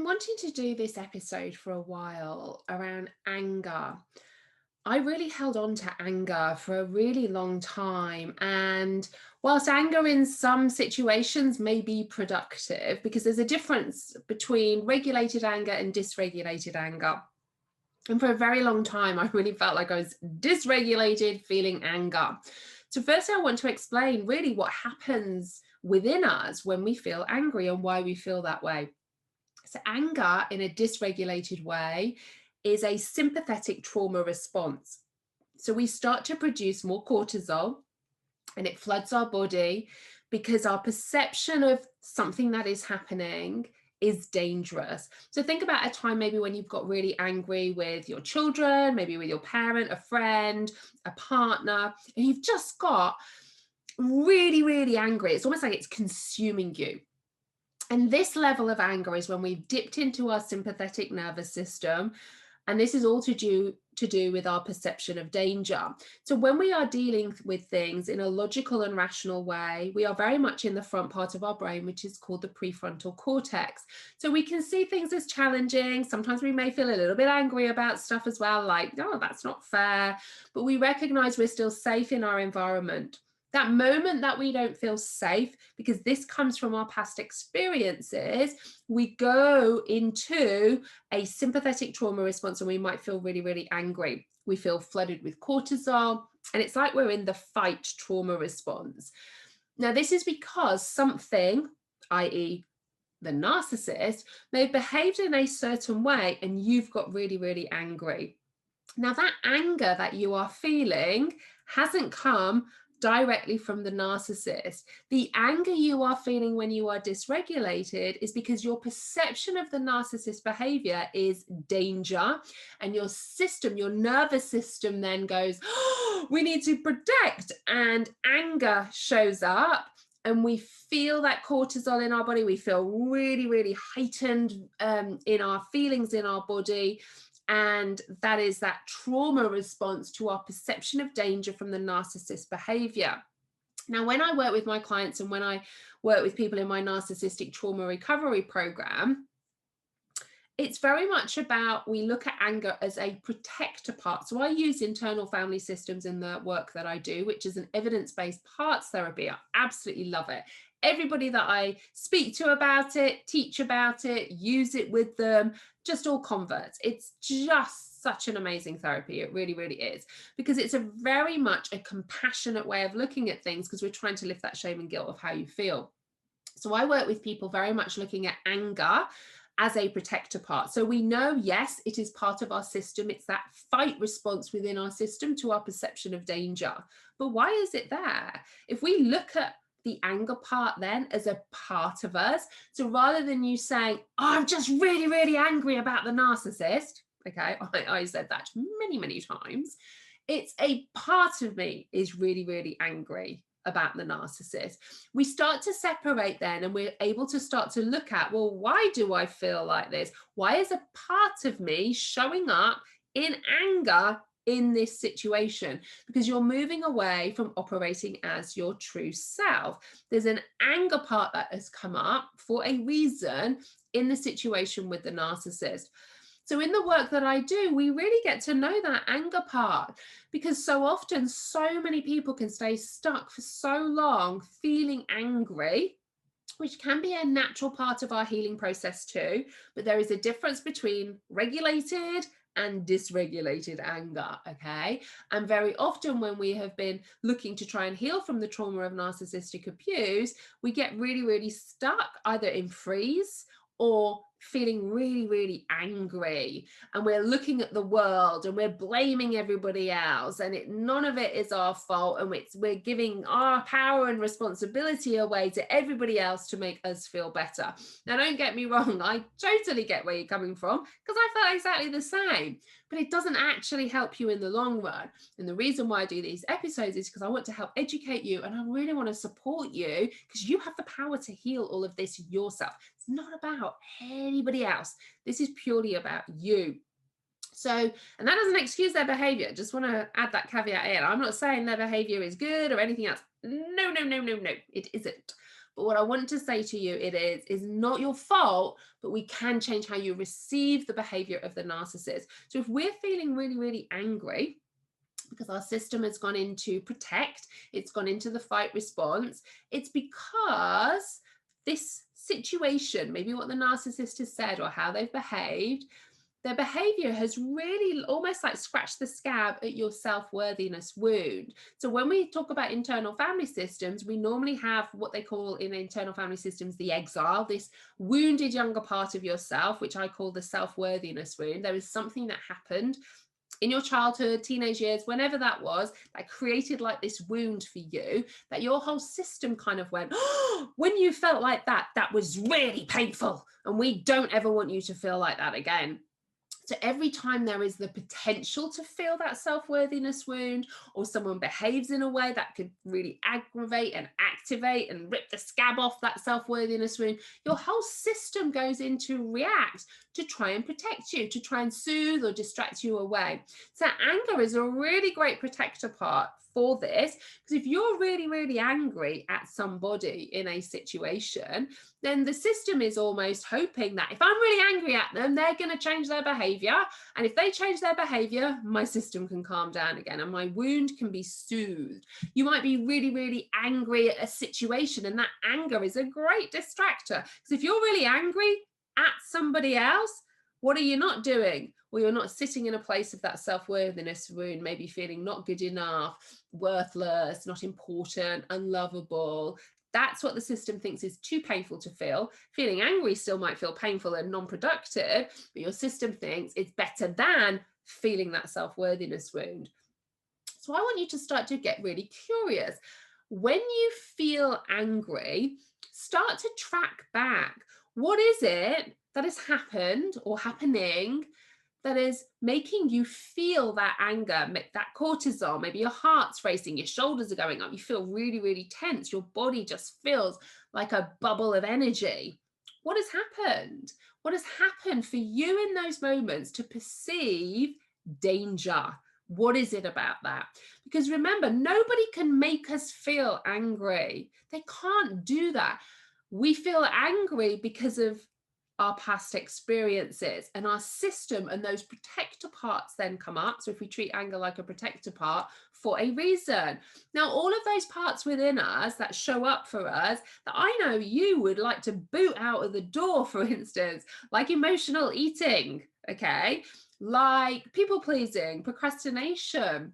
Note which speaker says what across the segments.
Speaker 1: wanting to do this episode for a while around anger. I really held on to anger for a really long time. And whilst anger in some situations may be productive, because there's a difference between regulated anger and dysregulated anger. And for a very long time, I really felt like I was dysregulated, feeling anger. So, first, I want to explain really what happens within us when we feel angry and why we feel that way. So, anger in a dysregulated way is a sympathetic trauma response. So, we start to produce more cortisol and it floods our body because our perception of something that is happening is dangerous. So, think about a time maybe when you've got really angry with your children, maybe with your parent, a friend, a partner, and you've just got really, really angry. It's almost like it's consuming you. And this level of anger is when we've dipped into our sympathetic nervous system. And this is all to do with our perception of danger. So when we are dealing with things in a logical and rational way, we are very much in the front part of our brain, which is called the prefrontal cortex. So we can see things as challenging. Sometimes we may feel a little bit angry about stuff as well, like, oh, that's not fair. But we recognize we're still safe in our environment. That moment that we don't feel safe, because this comes from our past experiences, we go into a sympathetic trauma response and we might feel really, really angry. We feel flooded with cortisol, and it's like we're in the fight trauma response. Now, this is because something, i.e., the narcissist, may have behaved in a certain way and you've got really, really angry. Now, that anger that you are feeling hasn't come directly from the narcissist. The anger you are feeling when you are dysregulated is because your perception of the narcissist behavior is danger, and your system, your nervous system then goes, oh, we need to protect, and anger shows up. And we feel that cortisol in our body. We feel really, really heightened in our feelings in our body. And that is that trauma response to our perception of danger from the narcissist behavior. Now, when I work with my clients and when I work with people in my narcissistic trauma recovery program, it's very much about, we look at anger as a protector part. So I use internal family systems in the work that I do, which is an evidence-based parts therapy. I absolutely love it. Everybody that I speak to about it, teach about it, use it with them, just all converts. It's just such an amazing therapy. It really, really is, because it's a very much a compassionate way of looking at things, because we're trying to lift that shame and guilt of how you feel. So I work with people very much looking at anger as a protector part. So we know, yes, it is part of our system. It's that fight response within our system to our perception of danger. But why is it there? If we look at the anger part then as a part of us, so rather than you saying, oh, I'm just really, really angry about the narcissist, okay, I said that many, many times, it's a part of me is really, really angry about the narcissist. We start to separate then, and we're able to start to look at, well, why do I feel like this? Why is a part of me showing up in anger in this situation? Because you're moving away from operating as your true self. There's an anger part that has come up for a reason in the situation with the narcissist. So in the work that I do, we really get to know that anger part, because so often so many people can stay stuck for so long feeling angry, which can be a natural part of our healing process too. But there is a difference between regulated and dysregulated anger, okay? And very often when we have been looking to try and heal from the trauma of narcissistic abuse, we get really, really stuck either in freeze or feeling really, really angry, and we're looking at the world and we're blaming everybody else, and none of it is our fault, and we're giving our power and responsibility away to everybody else to make us feel better. Now, don't get me wrong, I totally get where you're coming from, because I felt exactly the same, but it doesn't actually help you in the long run. And the reason why I do these episodes is because I want to help educate you, and I really want to support you, because you have the power to heal all of this yourself. It's not about anybody else. This is purely about you. So, and that doesn't excuse their behavior. Just want to add that caveat in. I'm not saying their behavior is good or anything else. No, no, no, no, no, it isn't. But what I want to say to you, it is not your fault, but we can change how you receive the behavior of the narcissist. So if we're feeling really, really angry, because our system has gone into protect, it's gone into the fight response, it's because this situation, maybe what the narcissist has said or how they've behaved, their behavior has really almost like scratched the scab at your self-worthiness wound. So when we talk about internal family systems, we normally have what they call in internal family systems the exile, this wounded younger part of yourself, which I call the self-worthiness wound. There is something that happened in your childhood, teenage years, whenever that was, that created like this wound for you, that your whole system kind of went, oh, when you felt like that, that was really painful. And we don't ever want you to feel like that again. So every time there is the potential to feel that self-worthiness wound, or someone behaves in a way that could really aggravate and activate and rip the scab off that self-worthiness wound, your whole system goes into react to try and protect you, to try and soothe or distract you away. So anger is a really great protector part for this, because if you're really, really angry at somebody in a situation, then the system is almost hoping that if I'm really angry at them, they're going to change their behavior. And if they change their behavior, my system can calm down again and my wound can be soothed. You might be really, really angry at a situation, and that anger is a great distractor. Because if you're really angry at somebody else, what are you not doing? Well, you're not sitting in a place of that self-worthiness wound, maybe feeling not good enough, worthless, not important, unlovable. That's what the system thinks is too painful to feel. Feeling angry still might feel painful and non-productive, but your system thinks it's better than feeling that self-worthiness wound. So I want you to start to get really curious. When you feel angry, start to track back. What is it that has happened or happening that is making you feel that anger, that cortisol? Maybe your heart's racing, your shoulders are going up, you feel really, really tense, your body just feels like a bubble of energy. What has happened? What has happened for you in those moments to perceive danger? What is it about that? Because remember, nobody can make us feel angry. They can't do that. We feel angry because of our past experiences, and our system and those protector parts then come up. So if we treat anger like a protector part for a reason. Now, all of those parts within us that show up for us that I know you would like to boot out of the door, for instance, like emotional eating, okay? Like people pleasing, procrastination,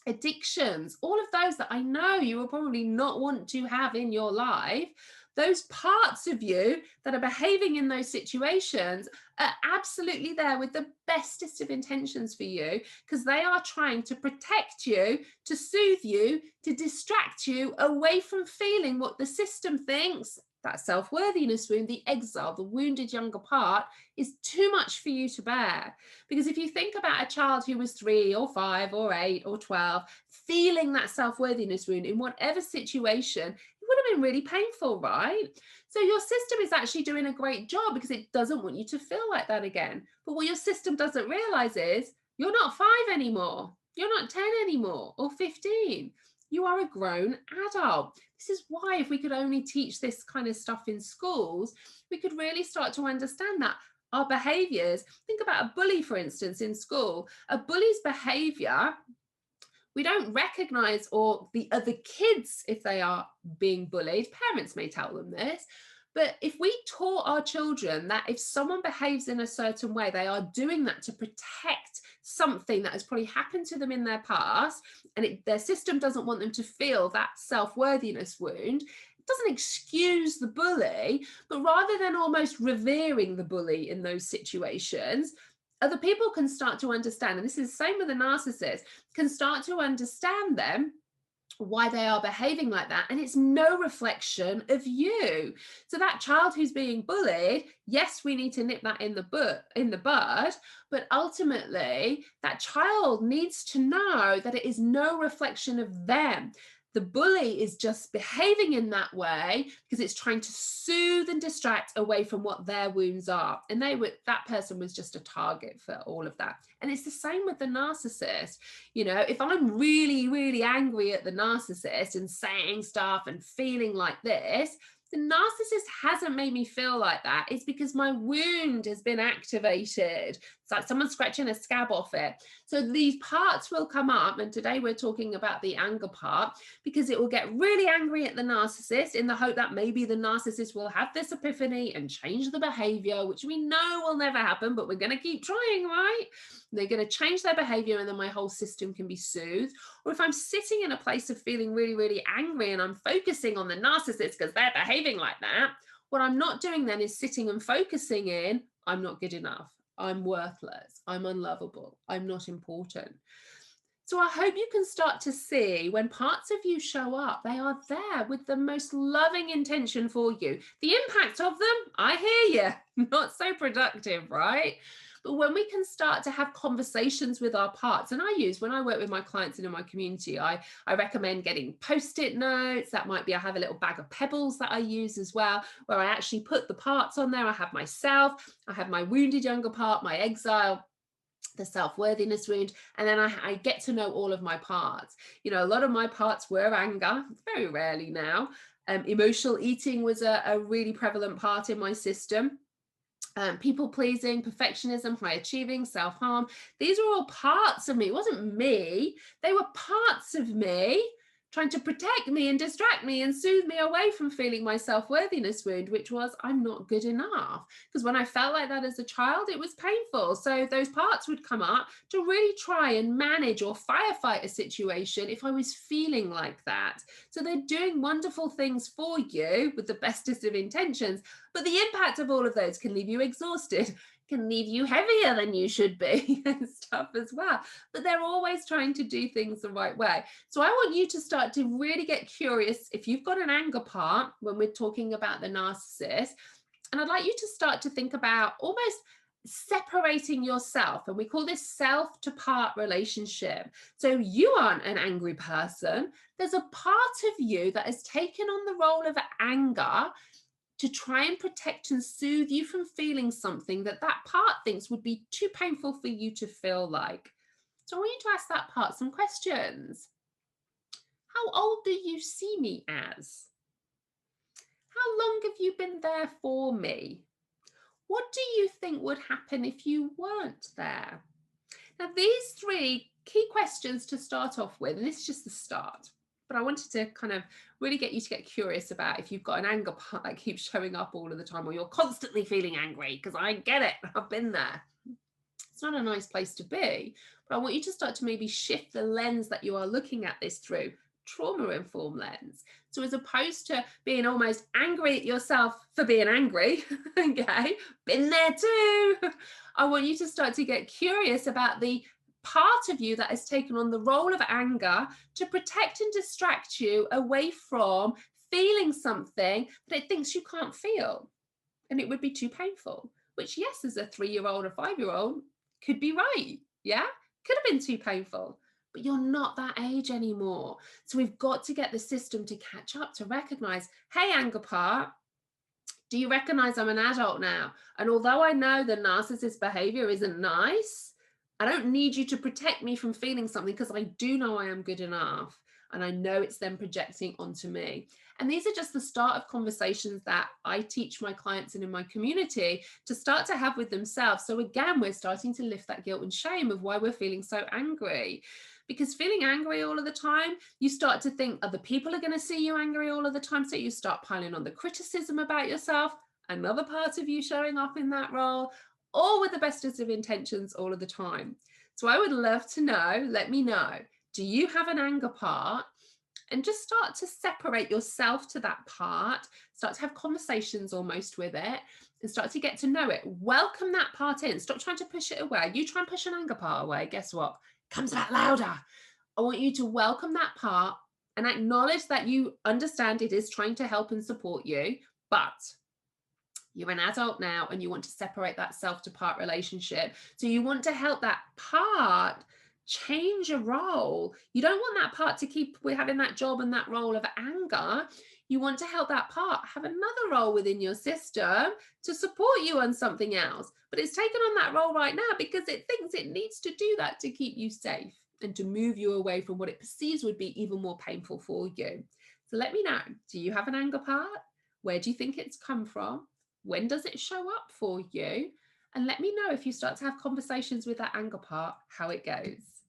Speaker 1: addictions, all of those that I know you will probably not want to have in your life. Those parts of you that are behaving in those situations are absolutely there with the bestest of intentions for you, because they are trying to protect you, to soothe you, to distract you away from feeling what the system thinks, that self-worthiness wound, the exile, the wounded younger part, is too much for you to bear. Because if you think about a child who was 3 or 5 or 8 or 12, feeling that self-worthiness wound in whatever situation, it would have been really painful, right? So your system is actually doing a great job because it doesn't want you to feel like that again. But what your system doesn't realize is you're not 5 anymore. You're not 10 anymore or 15. You are a grown adult. This is why if we could only teach this kind of stuff in schools, we could really start to understand that our behaviors, think about a bully, for instance, in school. A bully's behavior, we don't recognize, or the other kids, if they are being bullied, parents may tell them this, but if we taught our children that if someone behaves in a certain way, they are doing that to protect something that has probably happened to them in their past, and their system doesn't want them to feel that self-worthiness wound, it doesn't excuse the bully, but rather than almost revering the bully in those situations, other people can start to understand, and this is the same with the narcissist, can start to understand them, why they are behaving like that, and it's no reflection of you. So that child who's being bullied, yes, we need to nip that in the bud, but ultimately that child needs to know that it is no reflection of them. The bully is just behaving in that way because it's trying to soothe and distract away from what their wounds are. And that person was just a target for all of that. And it's the same with the narcissist. You know, if I'm really, really angry at the narcissist and saying stuff and feeling like this, The narcissist hasn't made me feel like that. It's because my wound has been activated. It's like someone scratching a scab off it. So these parts will come up. And today we're talking about the anger part, because it will get really angry at the narcissist in the hope that maybe the narcissist will have this epiphany and change the behavior, which we know will never happen, but we're going to keep trying, right? They're going to change their behavior and then my whole system can be soothed. Or if I'm sitting in a place of feeling really, really angry and I'm focusing on the narcissist because they're behaving like that, what I'm not doing then is sitting and focusing in, I'm not good enough, I'm worthless, I'm unlovable, I'm not important. So I hope you can start to see when parts of you show up, they are there with the most loving intention for you. The impact of them, I hear you, not so productive, right? But when we can start to have conversations with our parts, and when I work with my clients and in my community, I recommend getting Post-it notes. That might be, I have a little bag of pebbles that I use as well, where I actually put the parts on there. I have myself, I have my wounded younger part, my exile, the self-worthiness wound, and then I get to know all of my parts. You know, a lot of my parts were anger, very rarely now. Emotional eating was a really prevalent part in my system. People pleasing, perfectionism, high achieving, self-harm. These were all parts of me. It wasn't me. They were parts of me trying to protect me and distract me and soothe me away from feeling my self-worthiness wound, which was I'm not good enough. Because when I felt like that as a child, it was painful. So those parts would come up to really try and manage or firefight a situation if I was feeling like that. So they're doing wonderful things for you with the bestest of intentions, but the impact of all of those can leave you exhausted, can leave you heavier than you should be and stuff as well. But they're always trying to do things the right way. So I want you to start to really get curious if you've got an anger part when we're talking about the narcissist. And I'd like you to start to think about almost separating yourself. And we call this self to part relationship. So you aren't an angry person. There's a part of you that has taken on the role of anger to try and protect and soothe you from feeling something that part thinks would be too painful for you to feel like. So I want you to ask that part some questions. How old do you see me as? How long have you been there for me? What do you think would happen if you weren't there? Now, these 3 key questions to start off with, and this is just the start, but I wanted to kind of really get you to get curious about if you've got an anger part that keeps showing up all of the time, or you're constantly feeling angry, because I get it, I've been there. It's not a nice place to be, but I want you to start to maybe shift the lens that you are looking at this through, trauma-informed lens. So as opposed to being almost angry at yourself for being angry, okay, been there too, I want you to start to get curious about the part of you that has taken on the role of anger to protect and distract you away from feeling something that it thinks you can't feel. And it would be too painful, which, yes, as a 3-year-old or 5-year-old could be right. Yeah, could have been too painful, but you're not that age anymore. So we've got to get the system to catch up, to recognize, hey, anger part, do you recognize I'm an adult now? And although I know the narcissist behavior isn't nice, I don't need you to protect me from feeling something, because I do know I am good enough. And I know it's them projecting onto me. And these are just the start of conversations that I teach my clients and in my community to start to have with themselves. So again, we're starting to lift that guilt and shame of why we're feeling so angry. Because feeling angry all of the time, you start to think other people are going to see you angry all of the time. So you start piling on the criticism about yourself, another part of you showing up in that role, all with the bestest of intentions all of the time. So I would love to know, let me know, do you have an anger part? And just start to separate yourself to that part, start to have conversations almost with it, and start to get to know it. Welcome that part in. Stop trying to push it away. You try and push an anger part away, guess what? It comes back louder. I want you to welcome that part and acknowledge that you understand it is trying to help and support you, but you're an adult now and you want to separate that self to part relationship. So you want to help that part change a role. You don't want that part to keep having that job and that role of anger. You want to help that part have another role within your system to support you on something else. But it's taken on that role right now because it thinks it needs to do that to keep you safe and to move you away from what it perceives would be even more painful for you. So let me know, do you have an anger part? Where do you think it's come from? When does it show up for you? And let me know if you start to have conversations with that anger part, how it goes.